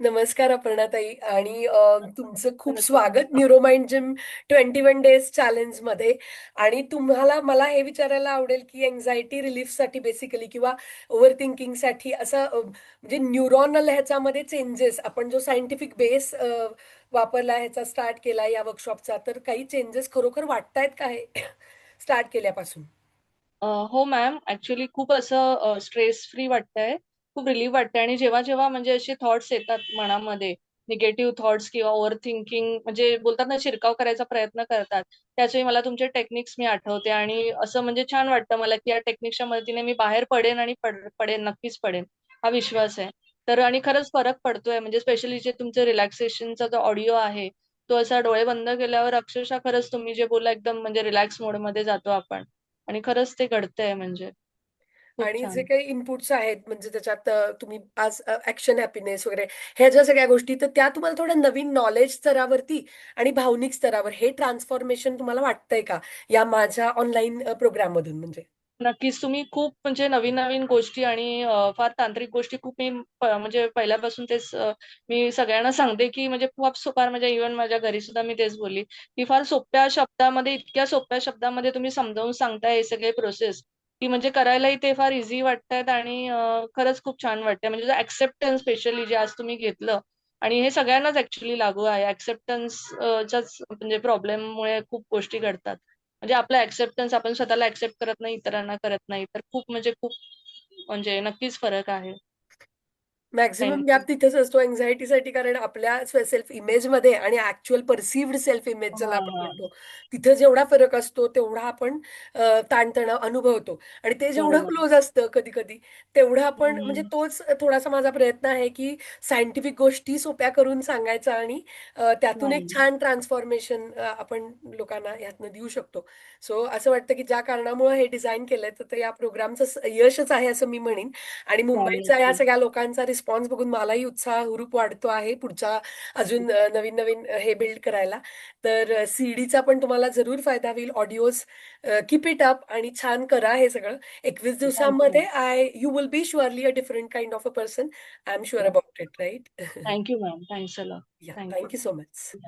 नमस्कार अपर्णाताई आणि तुमचं खूप नमस्कार. स्वागत न्यूरोमाइंड जिम 21 डेज चॅलेंजमध्ये. आणि तुम्हाला मला हे विचारायला आवडेल की एन्झायटी रिलीफसाठी बेसिकली किंवा ओव्हर थिंकिंगसाठी असं म्हणजे न्यूरॉनल ह्याच्यामध्ये चेंजेस आपण जो सायंटिफिक बेस वापरला ह्याचा स्टार्ट केला या वर्कशॉपचा, तर काही चेंजेस खरोखर वाटतायत का हे स्टार्ट केल्यापासून? हो मॅम. ॲक्चुअली खूप असं स्ट्रेस फ्री वाटतंय. खूप रिलीफ वाटतंय आणि जेव्हा-जेव्हा म्हणजे असे थॉट्स येतात मनामध्ये, निगेटिव्ह थॉट्स किंवा ओव्हर थिंकिंग म्हणजे बोलतात ना, शिरकाव करायचा प्रयत्न करतात. त्याचवेळी मला तुमचे टेक्निक्स मी आठवते आणि असं म्हणजे छान वाटतं मला, की या टेक्निक्सच्या मदतीने मी बाहेर पडेन आणि पडेन, नक्कीच पडेन. हा विश्वास आहे. तर आणि खरंच फरक पडतोय म्हणजे स्पेशली जे तुमचं रिलॅक्सेशनचा जो ऑडिओ आहे, तो असा डोळे बंद केल्यावर अक्षरशः खरंच तुम्ही जे बोलला एकदम म्हणजे रिलॅक्स मोडमध्ये जातो आपण. आणि खरंच ते घडतंय म्हणजे. खूप आणि जे छान. काही इनपुट्स आहेत म्हणजे त्याच्यात तुम्ही आज ॲक्शन हॅपीनेस वगैरे ह्या ज्या सगळ्या गोष्टी, तर त्या तुम्हाला थोडं नवीन नॉलेज स्तरावरती आणि भावनिक स्तरावर हे ट्रान्सफॉर्मेशन तुम्हाला वाटतंय का या माझ्या ऑनलाईन प्रोग्राम मधून म्हणजे? नक्कीच तुम्ही खूप म्हणजे नवीन-नवीन गोष्टी आणि फार तांत्रिक गोष्टी खूप मी म्हणजे पहिल्यापासून तेच मी सगळ्यांना सांगते, की म्हणजे खूप फार म्हणजे इव्हन माझ्या घरी सुद्धा मी तेच बोलली, की फार सोप्या शब्दामध्ये, इतक्या सोप्या शब्दामध्ये तुम्ही समजावून सांगताय हे सगळे प्रोसेस, की म्हणजे करायलाही ते फार ईझी वाटतायत आणि खरंच खूप छान वाटतंय. म्हणजे जो एक्सेप्टन्स स्पेशली जे आज तुम्ही घेतलं आणि हे सगळ्यांनाच ॲक्चुअली लागू आहे. एक्सेप्टन्स च्याच म्हणजे प्रॉब्लेममुळे खूप गोष्टी घडतात. म्हणजे आपलं ॲक्सेप्टन्स आपण स्वतःला ॲक्सेप्ट करत नाही, इतरांना करत नाही. तर खूप म्हणजे खूप म्हणजे नक्कीच फरक आहे. मॅक्झिमम थँक गॅप तिथेच असतो अँक्झायटीसाठी, कारण आपल्या सेल्फ इमेजमध्ये आणि ऍक्च्युअल परसिव्हड सेल्फ इमेज ज्याला हां, आपण हां. म्हणतो, तिथं जेवढा फरक असतो तेवढा आपण ताणतणाव अनुभवतो. आणि ते जेवढं बरोबर. क्लोज असतं कधी कधी, तेवढं आपण म्हणजे हं. तोच थोडासा माझा प्रयत्न आहे की सायंटिफिक गोष्टी सोप्या करून सांगायचा आणि त्यातून एक नाही. छान ट्रान्सफॉर्मेशन आपण लोकांना यातनं देऊ शकतो. सो असं वाटतं की ज्या कारणामुळे हे डिझाईन केलंय, तर ते या प्रोग्रामचं यशच आहे असं मी म्हणेन. आणि नाही, मुंबईचा या नक्की. सगळ्या लोकांचा रिस्पॉन्स बघून मलाही उत्साह हुरूप वाढतो आहे पुढचा अजून नवीन नवीन हे बिल्ड करायला. तर सीडीचा पण तुम्हाला जरूर फायदा होईल. ऑडिओज कीप इट अप आणि छान करा हे सगळं. 21 थँक यू दिवसांमध्ये ma'am. You will be surely a different kind of a person. I am sure yeah. About it, right? Thank you ma'am. Thanks a lot. Yeah, thank thank you so much. You.